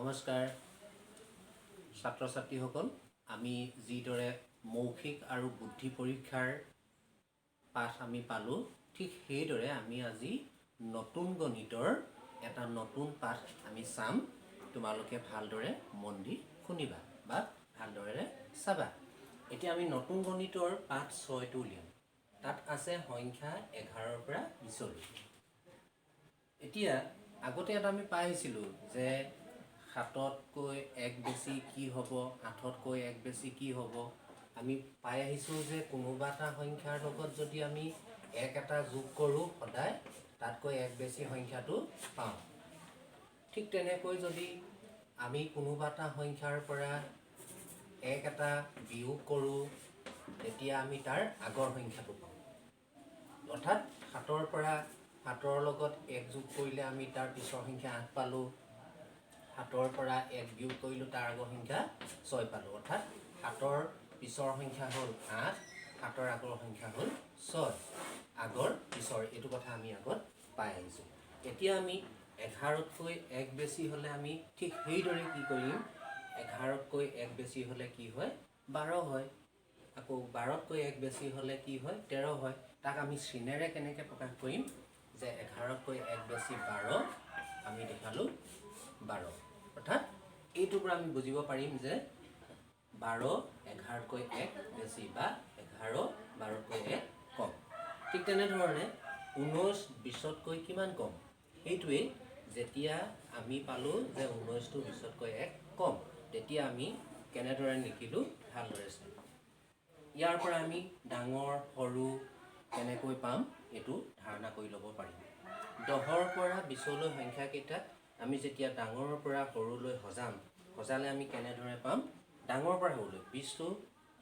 নমস্কাৰ ছাত্ৰ ছাত্ৰীসকল, আমি যিদৰে মৌখিক আৰু বুদ্ধি পৰীক্ষাৰ পাঠ আমি পালোঁ, ঠিক সেইদৰে আমি আজি নতুন গণিতৰ এটা নতুন পাঠ আমি চাম। তোমালোকে ভালদৰে মন দি শুনিবা বা ভালদৰে চাবা। এতিয়া আমি নতুন গণিতৰ পাঠ 6টো উলিয়াম। তাত আছে সংখ্যা 11ৰ পৰা 20লৈ। এতিয়া আগতে এটা আমি পাই আহিছিলোঁ যে 7তকৈ 1 বেছি কি হ'ব, 8তকৈ 1 বেছি কি হ'ব। আমি পাই আহিছোঁ যে কোনোবা এটা সংখ্যাৰ লগত যদি আমি 1 এটা যোগ কৰোঁ, সদায় তাতকৈ 1 বেছি সংখ্যাটো পাওঁ। ঠিক তেনেকৈ যদি আমি কোনোবা এটা সংখ্যাৰ পৰা 1 এটা বিয়োগ কৰোঁ, তেতিয়া আমি তাৰ আগৰ সংখ্যাটো পাওঁ। অৰ্থাৎ 7ৰ পৰা 7ৰ লগত 1 যোগ কৰিলে আমি তাৰ পিছৰ সংখ্যা 8 পালোঁ। 7ৰ পৰা 1 বিয়োগ কৰিলোঁ, তাৰ আগৰ সংখ্যা 6 পালোঁ। অৰ্থাৎ 7ৰ পিছৰ সংখ্যা হ'ল 8, 7ৰ আগৰ সংখ্যা হ'ল 6। আগৰ পিছৰ এইটো কথা আমি আগত পাই আহিছোঁ। এতিয়া আমি 11তকৈ 1 বেছি হ'লে আমি ঠিক সেইদৰে কি কৰিম, 11তকৈ 1 বেছি হ'লে কি হয়, 12 হয়। আকৌ 12তকৈ 1 বেছি হ'লে কি হয়, 13 হয়। তাক আমি চিনেৰে কেনেকৈ প্ৰকাশ কৰিম যে 11তকৈ 1 বেছি 12, আমি দেখালোঁ 12। অৰ্থাৎ এইটোৰ পৰা আমি বুজিব পাৰিম যে 12 11তকৈ 1 বেছি বা 11 12তকৈ 1 কম। ঠিক তেনেধৰণে 19 20তকৈ কিমান কম, সেইটোৱেই যেতিয়া আমি পালোঁ যে 19টো 20তকৈ 1 কম, তেতিয়া আমি কেনেদৰে লিখিলোঁ ভালদৰে চাম। ইয়াৰ পৰা আমি ডাঙৰ সৰু কেনেকৈ পাম এইটো ধাৰণা কৰি ল'ব পাৰিম। 10ৰ পৰা 20লৈ সংখ্যাকেইটা আমি যেতিয়া ডাঙৰৰ পৰা সৰুলৈ সজালে আমি কেনেদৰে পাম, ডাঙৰ পৰা সৰুলৈ 20টো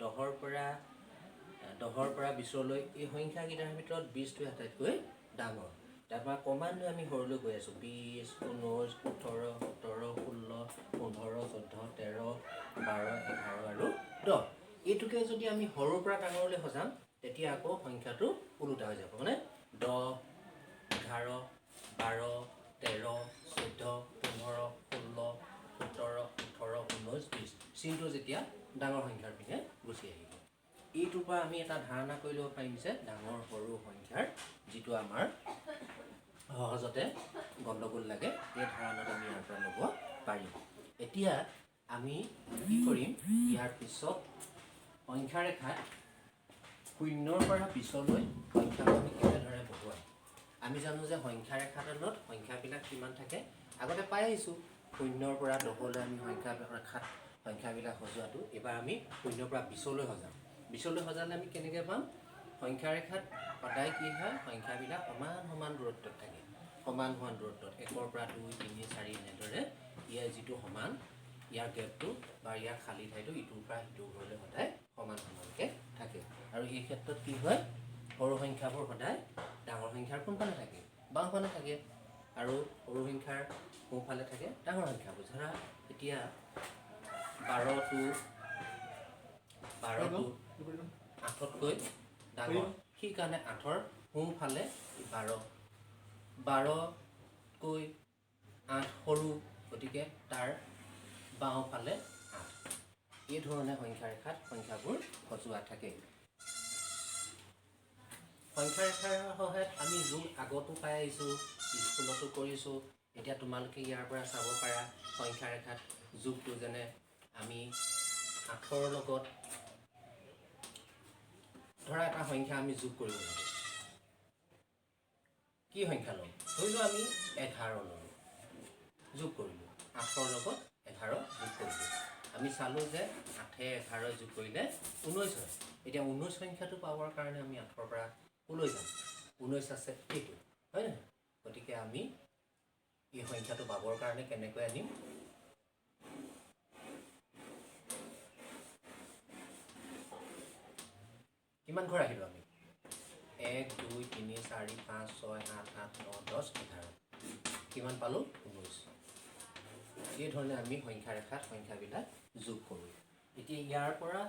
10ৰ পৰা 20লৈ এই সংখ্যাকেইটাৰ ভিতৰত 20টোৱে আটাইতকৈ ডাঙৰ। তাৰপৰা ক্ৰমান্বয়ে আমি সৰুলৈ গৈ আছোঁ। 20 19 18 17 16 15 14 13 12 11 আৰু 10। এইটোকে যদি আমি সৰুৰ পৰা ডাঙৰলৈ সজাম, তেতিয়া আকৌ সংখ্যাটো ওলোটা হৈ যাব। মানে 10 11 12 13 14 15 16 17 18 19 20 চিনটো যেতিয়া ডাঙৰ সংখ্যাৰ পিনে গুচি আহিব। এইটোৰ পৰা আমি এটা ধাৰণা কৰি ল'ব পাৰিম যে ডাঙৰ সৰু সংখ্যাৰ যিটো আমাৰ সহজতে গণ্ডগোল লাগে, এই ধাৰণাটো আমি ইয়াৰ পৰা ল'ব পাৰিম। এতিয়া আমি কি কৰিম, ইয়াৰ পিছত সংখ্যা ৰেখাত 0ৰ পৰা 20লৈ সংখ্যাটো আমি কেনেদৰে বহুৱাম। আমি জানো যে সংখ্যা ৰেখাডালত সংখ্যাবিলাক কিমান থাকে, আগতে পাই আহিছোঁ। 0ৰ পৰা 10লৈ আমি সংখ্যা ৰেখাত সংখ্যাবিলাক সজোৱাটো। এইবাৰ আমি 0ৰ পৰা 20লৈ সজাম। 20লৈ সজালে আমি কেনেকৈ পাম, সংখ্যা ৰেখাত সদায় কি হয়, সংখ্যাবিলাক সমান দূৰত্বত থাকে। সমান দূৰত্বত 1ৰ পৰা 2 3 4 এনেদৰে ইয়াৰ যিটো সমান, ইয়াৰ গেপটো বা ইয়াৰ খালী ঠাইটো ইটোৰ পৰা সিটোৰ ঘৰলৈ সদায় সমানকৈ থাকে। আৰু এই ক্ষেত্ৰত কি হয়, সৰু সংখ্যাবোৰ সদায় ডাঙৰ সংখ্যাৰ কোনফালে থাকে, বাওঁফালে থাকে। আৰু সৰু সংখ্যাৰ সোঁফালে থাকে ডাঙৰ সংখ্যাবোৰ। ধৰা এতিয়া 12টো 8তকৈ ডাঙৰ, সেইকাৰণে 8ৰ সোঁফালে 12, 12তকৈ 8 সৰু, গতিকে তাৰ বাওঁফালে 8। এই ধৰণে সংখ্যা ৰেখাত সংখ্যাবোৰ সজোৱা থাকে। সংখ্যা ৰেখাৰ সহায়ত আমি যোগ আগতো পাই আহিছোঁ, স্কুলতো কৰিছোঁ। এতিয়া তোমালোকে ইয়াৰ পৰা চাব পাৰা সংখ্যা ৰেখাত যোগটো, যেনে আমি 8ৰ লগত ধৰা এটা সংখ্যা আমি যোগ কৰিব লাগে। কি সংখ্যা ল'ম, ধৰি লওঁ আমি 11 ল'লোঁ, যোগ কৰিলোঁ। 8ৰ লগত 11 যোগ কৰিলোঁ। আমি চালোঁ যে 8এ 11 যোগ কৰিলে 19 হয়। এতিয়া 19 সংখ্যাটো পাবৰ কাৰণে আমি 8ৰ পৰা ক'লৈ যাম, 19 আছে এইটো, হয় নহয়? গতিকে আমি এই সংখ্যাটো পাবৰ কাৰণে কেনেকৈ আনিম, কিমান ঘৰ আহিলোঁ আমি, 1 2 3 4 5 6 7 8 9 10 11, কিমান পালোঁ, 19। এই ধৰণে আমি সংখ্যা ৰেখাত সংখ্যাবিলাক যোগ কৰোঁ। এতিয়া ইয়াৰ পৰা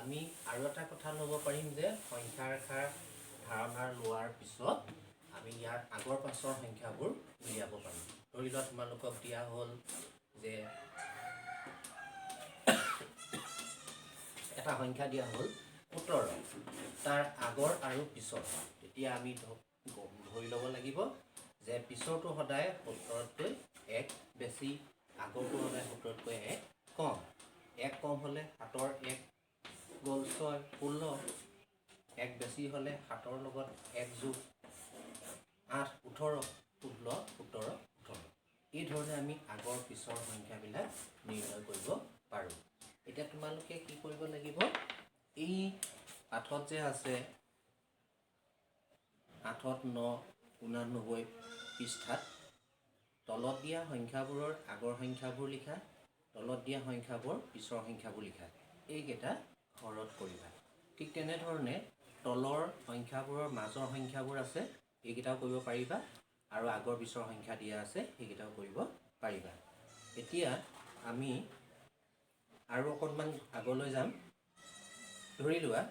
আমি আৰু এটা কথা ল'ব পাৰিম যে সংখ্যা ৰেখাৰ ধাৰণা লোৱাৰ পিছত আমি ইয়াৰ আগৰ পাছৰ সংখ্যাবোৰ উলিয়াব পাৰিম। ধৰি লোৱা তোমালোকক দিয়া হ'ল যে সংখ্যা দিয়া হ'ল 17 তাৰ আগৰ আৰু পিছৰ তেতিয়া আমি ধৰি ল'ব লাগিব যে পিছৰটো সদায় 17তকৈ 1 বেছি আগৰটো সদায় 17তকৈ 1 কম 1 কম হ'লে 7ৰ 1 গ'ল 6 16 1 বেছি হ'লে 7ৰ লগত 1 যোগ 8 18 16 17 18 এই ধৰণে আমি আগৰ পিছৰ সংখ্যাবিলাক নিৰ্ণয় কৰিব পাৰোঁ। এতিয়া তোমালোকে কি কৰিব লাগিব এই পাঠত যে আছে 8 9 89 পৃষ্ঠাত তলত দিয়া সংখ্যাবোৰৰ আগৰ সংখ্যাবোৰ লিখা তলত দিয়া সংখ্যাবোৰ পিছৰ সংখ্যাবোৰ লিখা এইকেইটা ঘৰত কৰিবা। ঠিক তেনেধৰণে তলৰ সংখ্যাবোৰৰ মাজৰ সংখ্যাবোৰ আছে এইকেইটাও কৰিব পাৰিবা আৰু আগৰ পিছৰ সংখ্যা দিয়া আছে সেইকেইটাও কৰিব পাৰিবা। এতিয়া আমি আৰু অকণমান আগলৈ যাম। ধৰি লোৱা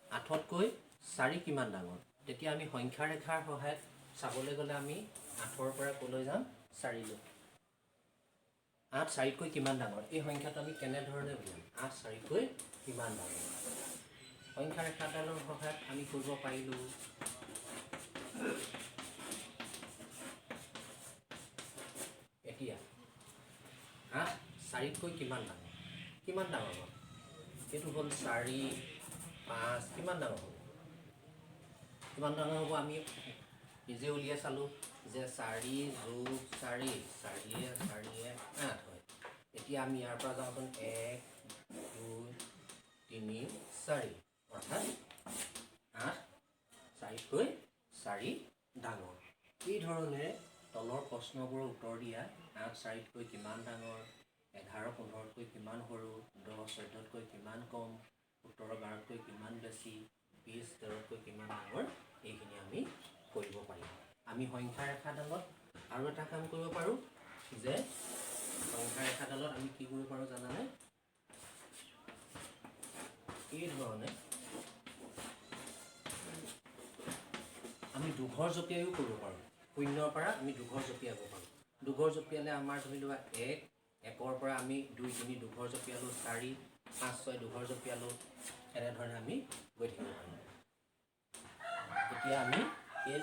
8তকৈ 4 কিমান ডাঙৰ তেতিয়া আমি সংখ্যা ৰেখাৰ সহায়ত চাবলৈ গ'লে আমি 8ৰ পৰা ক'লৈ যাম 4লৈ 8 4তকৈ কিমান ডাঙৰ এই সংখ্যাটো আমি কেনেধৰণে বুজিম 8 4তকৈ কিমান ডাঙৰ সংখ্যা ৰেখাডালৰ সহায়ত আমি কৰিব পাৰিলোঁ এতিয়া 8 4তকৈ কিমান ডাঙৰ হ'ল এইটো হ'ল 4 5 কিমান ডাঙৰ হ'ব আমি নিজে উলিয়াই চালোঁ যে 4 যোগ 4 4 8 হয়। এতিয়া আমি ইয়াৰ পৰা যাওঁচোন 1 2 3 4 অৰ্থাৎ 8 4তকৈ 4 ডাঙৰ। এই ধৰণে তলৰ প্ৰশ্নবোৰৰ উত্তৰ দিয়া 8 4তকৈ কিমান ডাঙৰ 11 15তকৈ কিমান সৰু 10 14তকৈ কিমান কম 17 12তকৈ কিমান বেছি 20 13তকৈ কিমান ডাঙৰ এইখিনি আমি কৰিব পাৰিম। আমি সংখ্যা ৰেখাডালত আৰু এটা কাম কৰিব পাৰোঁ যে সংখ্যা ৰেখাডালত আমি কি কৰিব পাৰোঁ জানানে এই ধৰণে আমি দুঘৰ জপিয়াইও কৰিব পাৰোঁ। 0ৰ পৰা আমি দুঘৰ জপিয়াব পাৰোঁ। দুঘৰ জপিয়ালে আমাৰ ধৰি লোৱা 1ৰ পৰা আমি 2 3 দুঘৰ জপিয়ালোঁ 4 5 6 দুঘৰ জপিয়ালোঁ এনেধৰণে আমি গৈ থাকিব পাৰিম। এতিয়া আমি এই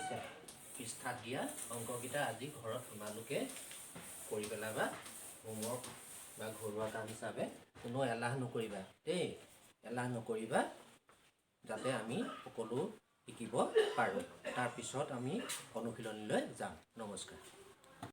পৃষ্ঠাত দিয়া অংককেইটা আজি ঘৰত তোমালোকে কৰি পেলাবা হোমৱৰ্ক বা ঘৰুৱা কাম হিচাপে। কোনো এলাহ নকৰিবা দেই এলাহ নকৰিবা যাতে আমি সকলো শিকিব পাৰোঁ। তাৰপিছত আমি অনুশীলনীলৈ যাম। নমস্কাৰ।